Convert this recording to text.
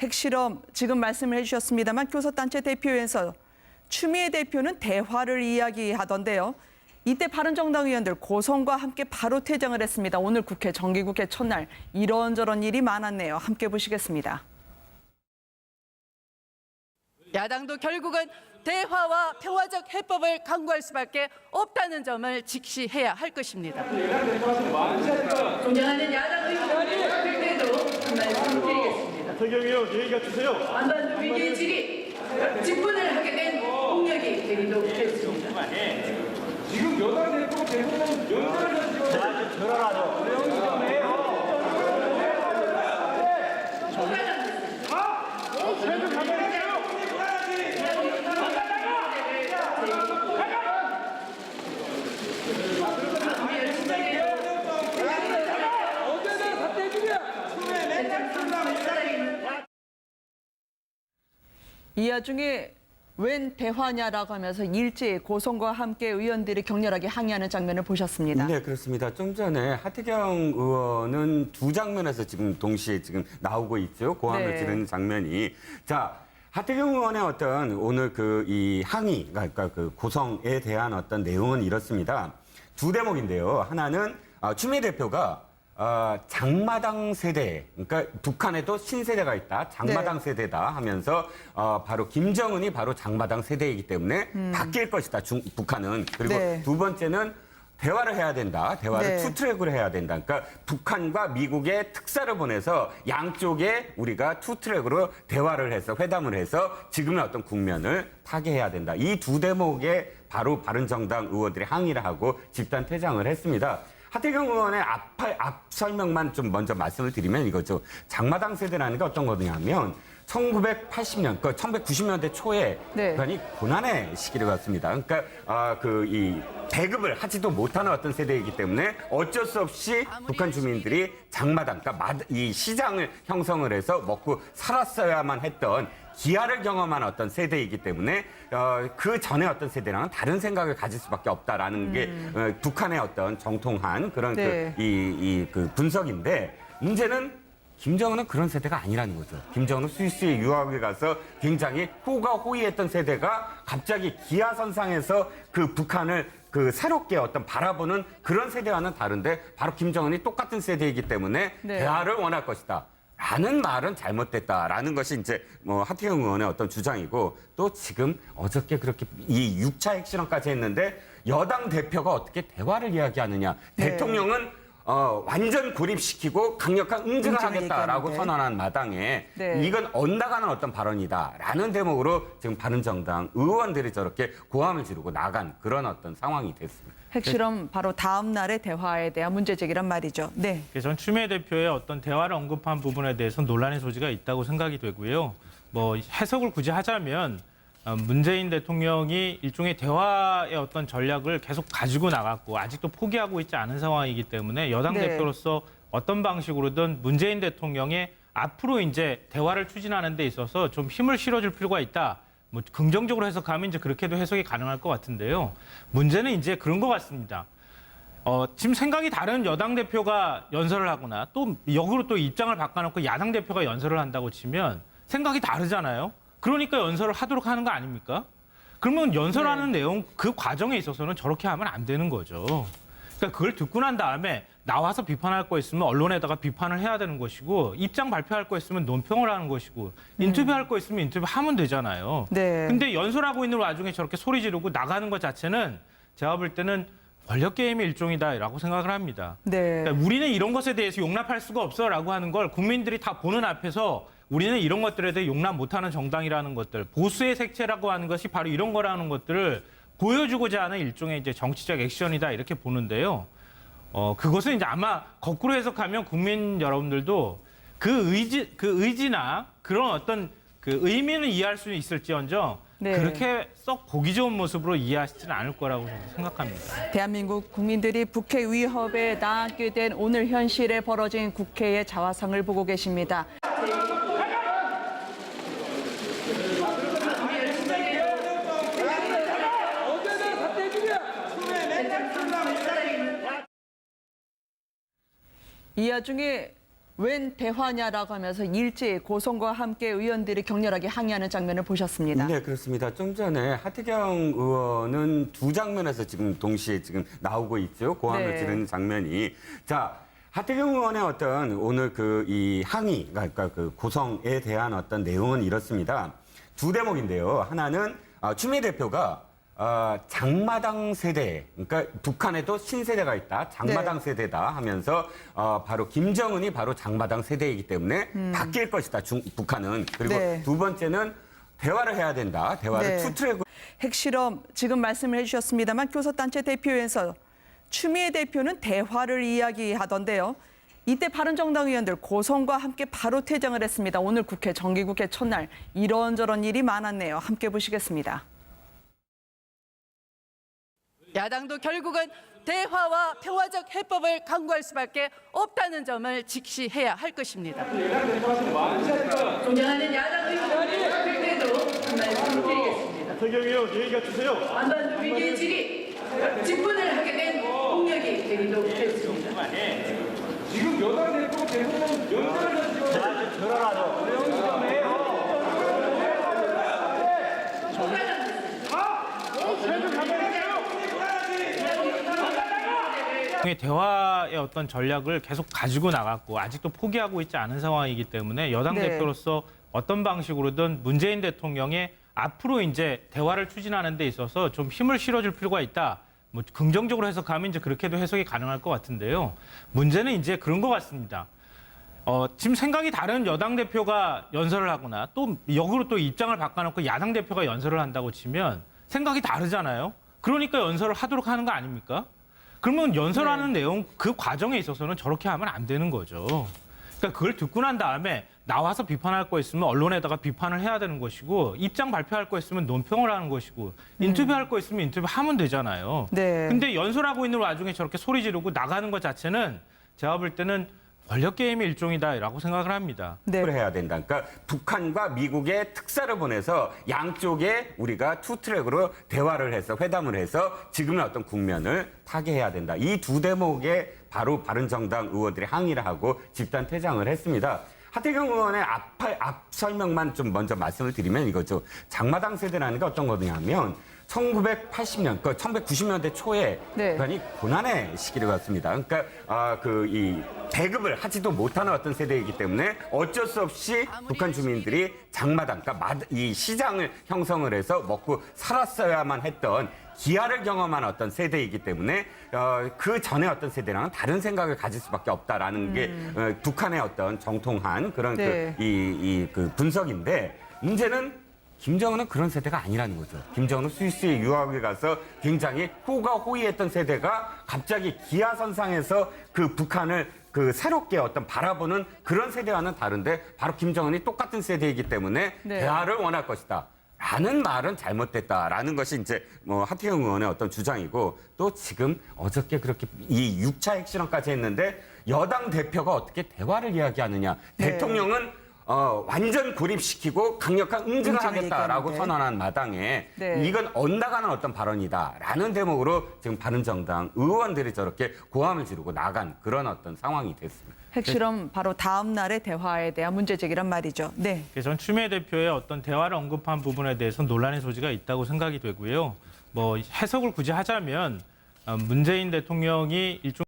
핵실험 지금 말씀을 해주셨습니다만 교섭단체 대표에서 추미애 대표는 대화를 이야기하던데요. 이때 바른정당 의원들 고성과 함께 바로 퇴장을 했습니다. 오늘 국회 정기국회 첫날 이런저런 일이 많았네요. 함께 보시겠습니다. 야당도 결국은 대화와 평화적 해법을 강구할 수밖에 없다는 점을 직시해야 할 것입니다. 존경하는 야당 의원들 그때도 한 말씀 드리겠습니다. 태경 의원 얘기가 주세요. 안반도 위기의 질이 직분을 하게 된 공약이 되기도 했습니다. 지금 여당 대표 대부분 연설을 지금 이 와중에 웬 대화냐라고 하면서 일제히 고성과 함께 의원들이 격렬하게 항의하는 장면을 보셨습니다. 네, 그렇습니다. 좀 전에 하태경 의원은 두 장면에서 지금 동시에 지금 나오고 있죠. 고함을 네. 지르는 장면이. 자, 하태경 의원의 어떤 오늘 이 항의, 그러니까 그 고성에 대한 어떤 내용은 이렇습니다. 두 대목인데요. 하나는 추미애 대표가 장마당 세대, 그러니까 북한에도 신세대가 있다, 장마당 네. 세대다 하면서 바로 김정은이 바로 장마당 세대이기 때문에 바뀔 것이다, 북한은. 그리고 네. 두 번째는 대화를 해야 된다. 대화를 네. 투트랙으로 해야 된다. 그러니까 북한과 미국의 특사를 보내서 양쪽에 우리가 투트랙으로 대화를 해서 회담을 해서 지금의 어떤 국면을 타개해야 된다. 이 두 대목에 바로 바른정당 의원들이 항의를 하고 집단 퇴장을 했습니다. 하태경 의원의 앞 설명만 좀 먼저 말씀을 드리면 이거죠. 장마당 세대라는 게 어떤 거냐면 1980년, 1990년대 초에 네. 북한이 고난의 시기를 갔습니다. 그러니까 이 배급을 하지도 못하는 어떤 세대이기 때문에 어쩔 수 없이 북한 주민들이 장마당, 그러니까 이 시장을 형성을 해서 먹고 살았어야만 했던 기아를 경험한 어떤 세대이기 때문에 그 전에 어떤 세대랑은 다른 생각을 가질 수밖에 없다라는 게 북한의 어떤 정통한 그런 네. 그 분석인데 문제는 김정은은 그런 세대가 아니라는 거죠. 김정은은 스위스에 유학에 가서 굉장히 호가호위했던 세대가 갑자기 기아선상에서 그 북한을 새롭게 어떤 바라보는 그런 세대와는 다른데 바로 김정은이 똑같은 세대이기 때문에 네. 대화를 원할 것이다. 라는 말은 잘못됐다라는 것이 이제 하태경 의원의 어떤 주장이고 또 지금 어저께 그렇게 이 6차 핵실험까지 했는데 여당 대표가 어떻게 대화를 이야기하느냐. 네. 대통령은 완전 고립시키고 강력한 응징을 하겠다라고 네. 선언한 마당에 네. 이건 엇나가는 어떤 발언이다라는 대목으로 지금 바른정당 의원들이 저렇게 고함을 지르고 나간 그런 어떤 상황이 됐습니다. 핵실험 바로 다음 날의 대화에 대한 문제 제기란 말이죠. 네. 전 추미애 대표의 어떤 대화를 언급한 부분에 대해서 논란의 소지가 있다고 생각이 되고요. 해석을 굳이 하자면 문재인 대통령이 일종의 대화의 어떤 전략을 계속 가지고 나갔고 아직도 포기하고 있지 않은 상황이기 때문에 여당 네. 대표로서 어떤 방식으로든 문재인 대통령의 앞으로 이제 대화를 추진하는 데 있어서 좀 힘을 실어줄 필요가 있다. 긍정적으로 해석하면 이제 그렇게도 해석이 가능할 것 같은데요. 문제는 이제 그런 것 같습니다. 지금 생각이 다른 여당 대표가 연설을 하거나 또 역으로 또 입장을 바꿔놓고 야당 대표가 연설을 한다고 치면 생각이 다르잖아요. 그러니까 연설을 하도록 하는 거 아닙니까? 그러면 연설하는 내용 그 과정에 있어서는 저렇게 하면 안 되는 거죠. 그러니까 그걸 듣고 난 다음에 나와서 비판할 거 있으면 언론에다가 비판을 해야 되는 것이고 입장 발표할 거 있으면 논평을 하는 것이고 인터뷰할 거 있으면 인터뷰하면 되잖아요. 네. 근데 연설하고 있는 와중에 저렇게 소리 지르고 나가는 것 자체는 제가 볼 때는 권력 게임의 일종이다라고 생각을 합니다. 네. 그러니까 우리는 이런 것에 대해서 용납할 수가 없어라고 하는 걸 국민들이 다 보는 앞에서 우리는 이런 것들에 대해 용납 못하는 정당이라는 것들, 보수의 색채라고 하는 것이 바로 이런 거라는 것들을 보여주고자 하는 일종의 이제 정치적 액션이다 이렇게 보는데요. 그것은 이제 아마 거꾸로 해석하면 국민 여러분들도 그 의지나 그런 어떤 그 의미는 이해할 수 있을지언정 네. 그렇게 썩 보기 좋은 모습으로 이해하시지는 않을 거라고 저는 생각합니다. 대한민국 국민들이 북핵 위협에 나앉게 된 오늘 현실에 벌어진 국회의 자화상을 보고 계십니다. 이 와중에 웬 대화냐라고 하면서 일제히 고성과 함께 의원들이 격렬하게 항의하는 장면을 보셨습니다. 네, 그렇습니다. 좀 전에 하태경 의원은 두 장면에서 지금 동시에 지금 나오고 있죠. 고함을 네. 지르는 장면이. 자, 하태경 의원의 어떤 오늘 이 항의, 그러니까 그 고성에 대한 어떤 내용은 이렇습니다. 두 대목인데요. 하나는 추미애 대표가 장마당 세대, 그러니까 북한에도 신세대가 있다, 장마당 네. 세대다 하면서 바로 김정은이 바로 장마당 세대이기 때문에 바뀔 것이다, 북한은. 그리고 네. 두 번째는 대화를 해야 된다. 대화를 네. 투트랙으로. 핵실험 지금 말씀을 해주셨습니다만 교섭단체 대표에서 추미애 대표는 대화를 이야기하던데요. 이때 바른정당 의원들 고성과 함께 바로 퇴장을 했습니다. 오늘 국회 정기국회 첫날 이런저런 일이 많았네요. 함께 보시겠습니다. 야당도 결국은 대화와 평화적 해법을 강구할 수밖에 없다는 점을 직시해야 할 것입니다. 존경하는 야당 의원들 그때도 말씀드리겠습니다. 하태경 의원 얘기가 주세요. 한반도 위기의 질이 직분을 하게 된 공력이 되기도 했습니다. 지금 여당 대표 대부분 연설을 대화의 어떤 전략을 계속 가지고 나갔고 아직도 포기하고 있지 않은 상황이기 때문에 여당 네. 대표로서 어떤 방식으로든 문재인 대통령의 앞으로 이제 대화를 추진하는 데 있어서 좀 힘을 실어줄 필요가 있다. 뭐 긍정적으로 해석하면 이제 그렇게도 해석이 가능할 것 같은데요. 문제는 이제 그런 것 같습니다. 지금 생각이 다른 여당 대표가 연설을 하거나 또 역으로 또 입장을 바꿔놓고 야당 대표가 연설을 한다고 치면 생각이 다르잖아요. 그러니까 연설을 하도록 하는 거 아닙니까? 그러면 연설하는 내용 그 과정에 있어서는 저렇게 하면 안 되는 거죠. 그러니까 그걸 듣고 난 다음에 나와서 비판할 거 있으면 언론에다가 비판을 해야 되는 것이고 입장 발표할 거 있으면 논평을 하는 것이고 인터뷰할 거 있으면 인터뷰하면 되잖아요. 네. 근데 연설하고 있는 와중에 저렇게 소리 지르고 나가는 것 자체는 제가 볼 때는 권력 게임의 일종이다라고 생각을 합니다. 네. 해야 된다. 그러니까 북한과 미국의 특사를 보내서 양쪽에 우리가 투트랙으로 대화를 해서 회담을 해서 지금의 어떤 국면을 타개해야 된다. 이 두 대목에 바로 바른정당 의원들이 항의를 하고 집단 퇴장을 했습니다. 하태경 의원의 앞 설명만 좀 먼저 말씀을 드리면 이거죠. 장마당 세대라는 게 어떤 거냐면 1980년, 1990년대 초에 네. 북한이 고난의 시기를 갔습니다. 그러니까 이 배급을 하지도 못하는 어떤 세대이기 때문에 어쩔 수 없이 북한 주민들이 장마당, 그러니까 이 시장을 형성을 해서 먹고 살았어야만 했던 기아를 경험한 어떤 세대이기 때문에 그 전에 어떤 세대랑은 다른 생각을 가질 수밖에 없다라는 게 북한의 어떤 정통한 그런 네. 그 분석인데 문제는 김정은은 그런 세대가 아니라는 거죠. 김정은은 스위스에 유학을 가서 굉장히 호의했던 세대가 갑자기 기아선상에서 그 북한을 새롭게 어떤 바라보는 그런 세대와는 다른데 바로 김정은이 똑같은 세대이기 때문에 네. 대화를 원할 것이다. 라는 말은 잘못됐다라는 것이 이제 하태경 의원의 어떤 주장이고 또 지금 어저께 그렇게 이 6차 핵실험까지 했는데 여당 대표가 어떻게 대화를 이야기하느냐. 네. 대통령은 완전 고립시키고 강력한 응징을 응징을 하겠다라고 얘기하는데. 선언한 마당에 네. 이건 엇나가는 어떤 발언이다라는 대목으로 지금 바른정당 의원들이 저렇게 고함을 지르고 나간 그런 어떤 상황이 됐습니다. 핵실험 바로 다음 날의 대화에 대한 문제 제기란 말이죠. 네. 그래서 전 추미애 대표의 어떤 대화를 언급한 부분에 대해서 논란의 소지가 있다고 생각이 되고요. 뭐 해석을 굳이 하자면 문재인 대통령이 일종